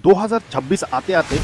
2026 आते आते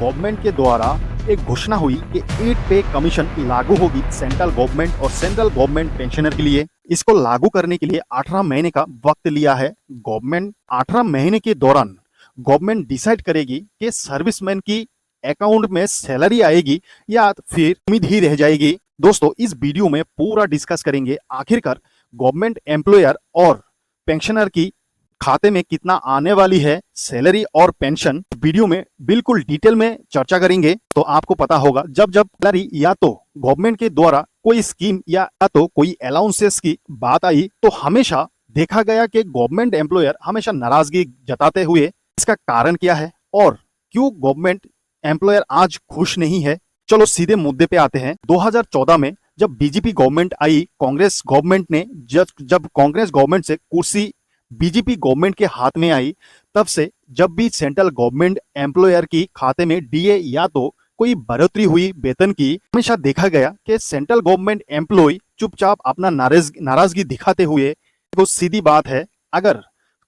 गवर्नमेंट के द्वारा एक घोषणा हुई कि 8 पे कमीशन लागू होगी सेंट्रल गवर्नमेंट और सेंट्रल गवर्नमेंट पेंशनर के लिए। इसको लागू करने के लिए 18 महीने का वक्त लिया है गवर्नमेंट। 18 महीने के दौरान गवर्नमेंट डिसाइड करेगी कि सर्विसमैन की अकाउंट में सैलरी आएगी या फिर उम्मीद ही रह जाएगी। दोस्तों, इस वीडियो में पूरा डिस्कस करेंगे आखिरकार गवर्नमेंट एम्प्लॉयर और पेंशनर की खाते में कितना आने वाली है सैलरी और पेंशन। वीडियो में बिल्कुल डिटेल में चर्चा करेंगे। तो आपको पता होगा जब जब सैलरी या तो गवर्नमेंट के द्वारा कोई स्कीम या तो कोई अलाउंसेस की बात आई तो हमेशा देखा गया कि गवर्नमेंट एम्प्लॉयर हमेशा नाराजगी जताते हुए। इसका कारण क्या है और क्यों गवर्नमेंट एम्प्लॉयर आज खुश नहीं है? चलो सीधे मुद्दे पे आते हैं। 2014 में जब बीजेपी गवर्नमेंट आई, कांग्रेस गवर्नमेंट ने जब कांग्रेस गवर्नमेंट से कुर्सी बीजेपी गवर्नमेंट के हाथ में आई, तब से जब भी सेंट्रल गवर्नमेंट एम्प्लॉयर की खाते में डीए या तो कोई बढ़ोतरी हुई वेतन की, हमेशा देखा गया कि सेंट्रल गवर्नमेंट एम्प्लॉय चुपचाप अपना नाराजगी दिखाते हुए। तो सीधी बात है, अगर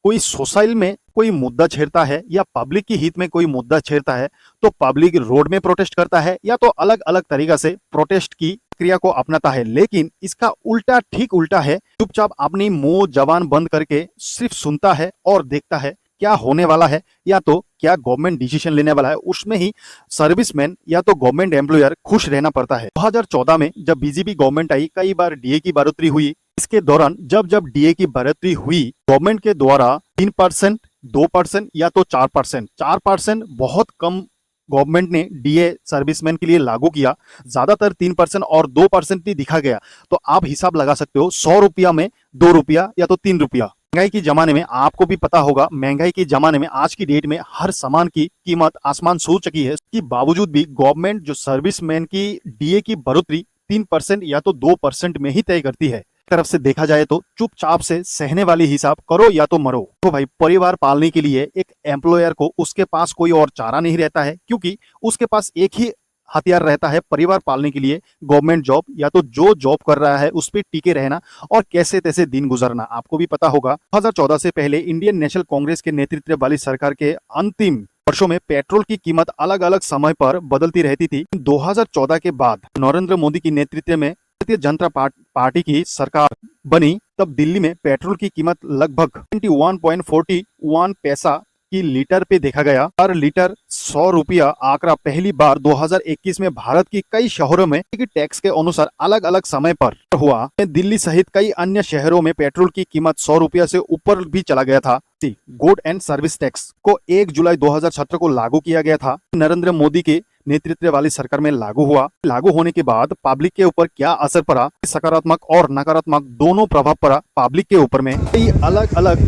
कोई सोसाइटी में कोई मुद्दा छेड़ता है या पब्लिक की हित में कोई मुद्दा छेड़ता है तो पब्लिक रोड में प्रोटेस्ट करता है या तो अलग अलग तरीका से प्रोटेस्ट की क्रिया को अपनाता है। लेकिन इसका उल्टा, ठीक उल्टा है, चुपचाप अपनी मुंह जबान बंद करके सिर्फ सुनता है और देखता है क्या होने वाला है या तो क्या गवर्नमेंट डिसीजन लेने वाला है। उसमें ही सर्विसमैन या तो गवर्नमेंट एम्प्लॉयर खुश रहना पड़ता है। 2014 में जब बीजेपी गवर्नमेंट आई, कई बार डीए की बढ़ोतरी हुई। इसके दौरान जब जब डीए की बढ़ोतरी हुई, गवर्नमेंट के द्वारा 3%, 2% या तो 4%, 4% बहुत कम गवर्नमेंट ने डीए सर्विसमैन के लिए लागू किया। ज्यादातर 3% और 2% ही दिखा गया। तो आप हिसाब लगा सकते हो, 100 रुपया में 2 रुपया या तो 3 रुपया। महंगाई के जमाने में आपको भी पता होगा, महंगाई के जमाने में आज की डेट में हर सामान की कीमत आसमान छू चुकी है। इसके बावजूद भी गवर्नमेंट जो सर्विसमैन की डीए की बढ़ोतरी 3% या तो 2% में ही तय करती है। तरफ से देखा जाए तो चुपचाप से सहने वाली हिसाब करो या तो मरो। तो भाई, परिवार पालने के लिए एक एम्प्लॉयर को उसके पास कोई और चारा नहीं रहता है, क्योंकि उसके पास एक ही हथियार रहता है परिवार पालने के लिए, गवर्नमेंट जॉब या तो जो जॉब कर रहा है उस पर टिके रहना और कैसे तैसे दिन गुजरना। आपको भी पता होगा 2014 से पहले इंडियन नेशनल कांग्रेस के नेतृत्व वाली सरकार के अंतिम वर्षों में पेट्रोल की कीमत अलग अलग समय पर बदलती रहती थी। 2014 के बाद नरेंद्र मोदी की नेतृत्व में भारतीय जनता पार्टी की सरकार बनी, तब दिल्ली में पेट्रोल की कीमत लगभग 21.41 पैसा की लीटर पे देखा गया। हर लीटर 100 रुपया आंकड़ा पहली बार 2021 में भारत की कई शहरों में टैक्स के अनुसार अलग अलग समय पर हुआ। दिल्ली सहित कई अन्य शहरों में पेट्रोल की कीमत 100 रुपया से ऊपर भी चला गया था। गुड एंड सर्विस टैक्स को 1 जुलाई 2017 को लागू किया गया था। नरेंद्र मोदी के नेतृत्व वाली सरकार में लागू हुआ। लागू होने के बाद पब्लिक के ऊपर क्या असर पड़ा? सकारात्मक और नकारात्मक दोनों प्रभाव पड़ा पब्लिक के ऊपर में। कई अलग अलग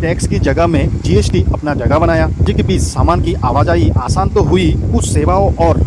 टैक्स की जगह में जीएसटी अपना जगह बनाया, जिसके बीच सामान की आवाजाही आसान तो हुई, कुछ सेवाओं और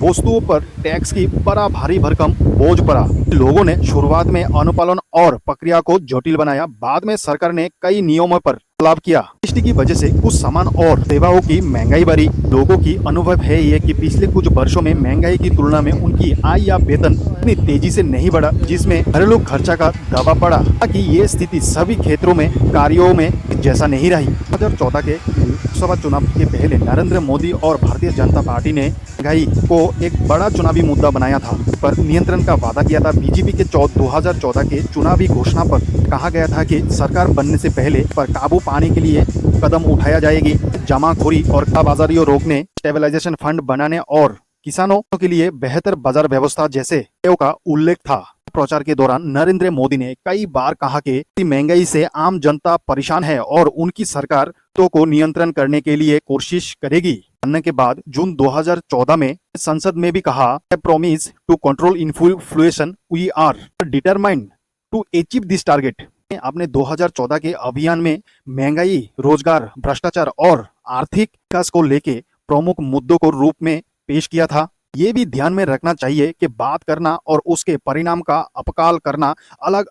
वस्तुओं पर टैक्स की बड़ा भारी भरकम बोझ पड़ा। लोगों ने शुरुआत में अनुपालन और प्रक्रिया को जटिल बनाया। बाद में सरकार ने कई नियमों पर बदलाव किया। जीएसटी की वजह से कुछ सामान और सेवाओं की महंगाई बढ़ी। लोगों की अनुभव है ये कि पिछले कुछ वर्षों में महंगाई की तुलना में उनकी आय या वेतन इतनी तेजी से नहीं बढ़ा, जिसमें घरेलू खर्चा का दबाव पड़ा। ताकि ये स्थिति सभी क्षेत्रों में कार्यों में जैसा नहीं रही। 2014 के लोकसभा चुनाव के पहले नरेंद्र मोदी और भारतीय जनता पार्टी ने महंगाई को एक बड़ा चुनावी मुद्दा बनाया था, पर नियंत्रण का वादा किया था। बीजेपी के 2014 के चुनावी घोषणा पर कहा गया था कि सरकार बनने से पहले पर काबू पाने के लिए कदम उठाया जाएगी। जमाखोरी और कालाबाजारी रोकने, स्टेबलाइजेशन फंड बनाने और किसानों के लिए बेहतर बाजार व्यवस्था जैसे का उल्लेख था। प्रचार के दौरान नरेंद्र मोदी ने कई बार कहा कि महंगाई से आम जनता परेशान है और उनकी सरकार तो को नियंत्रण करने के लिए कोशिश करेगी। बनने के बाद जून 2014 में संसद में भी कहा, I promise to control inflation, we are determined to achieve this target. आपने 2014 के अभियान में महंगाई, रोजगार, भ्रष्टाचार और आर्थिक विकास को लेके प्रमुख मुद्दों को रूप में पेश किया था। ये भी ध्यान में रखना चाहिए कि बात करना और उसके परिणाम का अपकाल करना अलग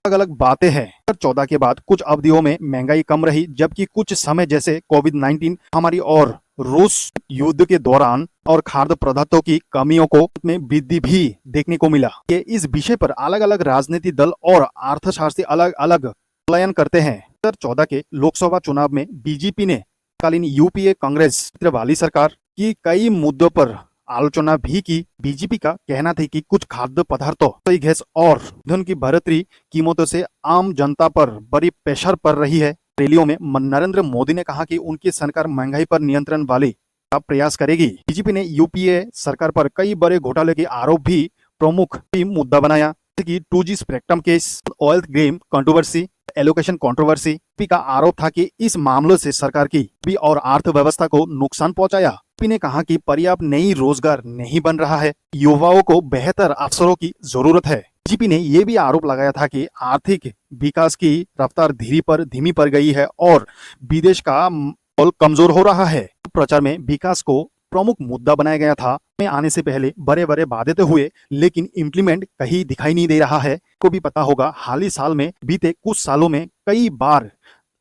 अलग बातें हैं। 2014 के बाद कुछ अवधियों में महंगाई कम रही, जबकि कुछ समय जैसे कोविड-19 महामारी और रूस युद्ध के दौरान और खाद्य पदार्थों की कमियों को में वृद्धि भी देखने को मिला। ये इस विषय पर अलग अलग राजनीतिक दल और अर्थशास्त्री अलग अलग पलायन करते हैं। 2014 के लोकसभा चुनाव में बीजेपी ने कालीन यूपीए कांग्रेस वाली सरकार की कई मुद्दों पर आलोचना भी की। बीजेपी का कहना था कि कुछ खाद्य पदार्थों, रसोई गैस और ईंधन की बढ़ती कीमतों से आम जनता पर बड़ी प्रेशर पड़ रही है। रैलियों में नरेंद्र मोदी ने कहा कि उनकी सरकार महंगाई पर नियंत्रण वाली का प्रयास करेगी। बीजेपी ने यूपीए सरकार पर कई बड़े घोटाले के आरोप भी प्रमुख भी मुद्दा बनाया, जैसे कि 2G spectrum case, oil Graeme controversy, allocation controversy का आरोप था कि इस मामलों से सरकार की भी और अर्थव्यवस्था को नुकसान पहुंचाया। ने कहा कि पर्याप्त नई रोजगार नहीं बन रहा है, युवाओं को बेहतर अवसरों की जरूरत है। बीजेपी ने यह भी आरोप लगाया था कि आर्थिक विकास की रफ्तार धीमी पड़ गई है और विदेश का माहौल कमजोर हो रहा है। प्रचार में विकास को प्रमुख मुद्दा बनाया गया था। में आने से पहले बड़े बड़े वादे तो हुए, लेकिन इम्प्लीमेंट कहीं दिखाई नहीं दे रहा है। को भी पता होगा, हाल ही साल में बीते कुछ सालों में कई बार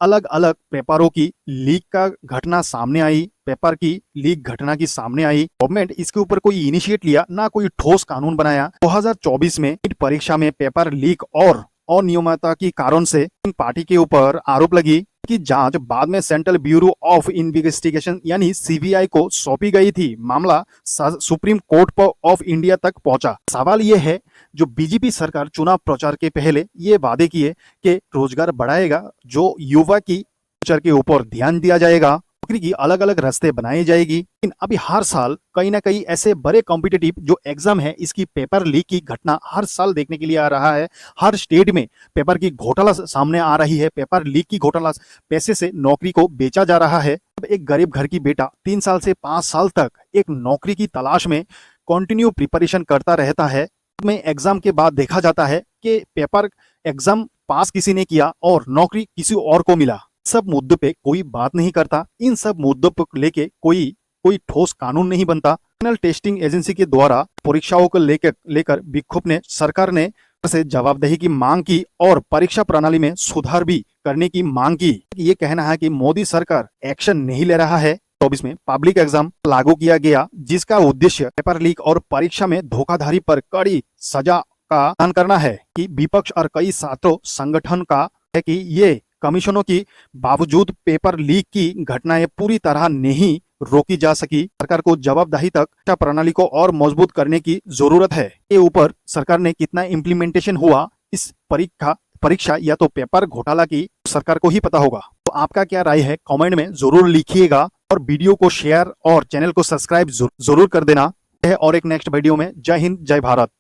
अलग अलग पेपरों की लीक का घटना सामने आई। पेपर की लीक घटना की सामने आई, गवर्नमेंट इसके ऊपर कोई इनिशिएट लिया ना, कोई ठोस कानून बनाया। 2024 में नीट परीक्षा में पेपर लीक और अनियमितता के कारण से पार्टी के ऊपर आरोप लगी की जांच बाद में सेंट्रल ब्यूरो ऑफ इन्वेस्टिगेशन यानी सीबीआई को सौंपी गई थी। मामला सुप्रीम कोर्ट ऑफ इंडिया तक पहुंचा। सवाल यह है, जो बीजेपी सरकार चुनाव प्रचार के पहले ये वादे किए कि रोजगार बढ़ाएगा, जो युवा की फ्यूचर के ऊपर ध्यान दिया जाएगा, नौकरी की अलग अलग रास्ते बनाई जाएगी, लेकिन अभी हर साल कहीं ना कहीं ऐसे बड़े कॉम्पिटिटिव जो एग्जाम है, इसकी पेपर लीक की घटना हर साल देखने के लिए आ रहा है। हर स्टेट में पेपर की घोटाला सामने आ रही है, पेपर लीक की घोटाला, पैसे से नौकरी को बेचा जा रहा है। अब एक गरीब घर की बेटा 3 साल से 5 साल तक एक नौकरी की तलाश में कंटिन्यू प्रिपरेशन करता रहता है। में एग्जाम के बाद देखा जाता है कि पेपर एग्जाम पास किसी ने किया और नौकरी किसी और को मिला। सब मुद्दों पे कोई बात नहीं करता। इन सब मुद्दों पर लेके कोई ठोस कानून नहीं बनता। नेशनल टेस्टिंग एजेंसी के द्वारा परीक्षाओं को लेकर विक्षोभ ने सरकार ने से जवाबदेही की मांग की और परीक्षा प्रणाली में सुधार भी करने की मांग की। ये कहना है कि मोदी सरकार एक्शन नहीं ले रहा है। 2024 में पब्लिक एग्जाम लागू किया गया, जिसका उद्देश्य पेपर लीक और परीक्षा में धोखाधड़ी पर कड़ी सजा का ऐलान करना है। कि विपक्ष और कई छात्र संगठन का है कि ये कमीशनों की बावजूद पेपर लीक की घटनाएं पूरी तरह नहीं रोकी जा सकी। सरकार को जवाबदेही तक शिक्षा प्रणाली को और मजबूत करने की जरूरत है। के ऊपर सरकार ने कितना इम्प्लीमेंटेशन हुआ इस परीक्षा या तो पेपर घोटाला की सरकार को ही पता होगा। तो आपका क्या राय है, कमेंट में जरूर लिखिएगा और वीडियो को शेयर और चैनल को सब्सक्राइब जरूर कर देना है। और एक नेक्स्ट वीडियो में। जय हिंद, जय भारत।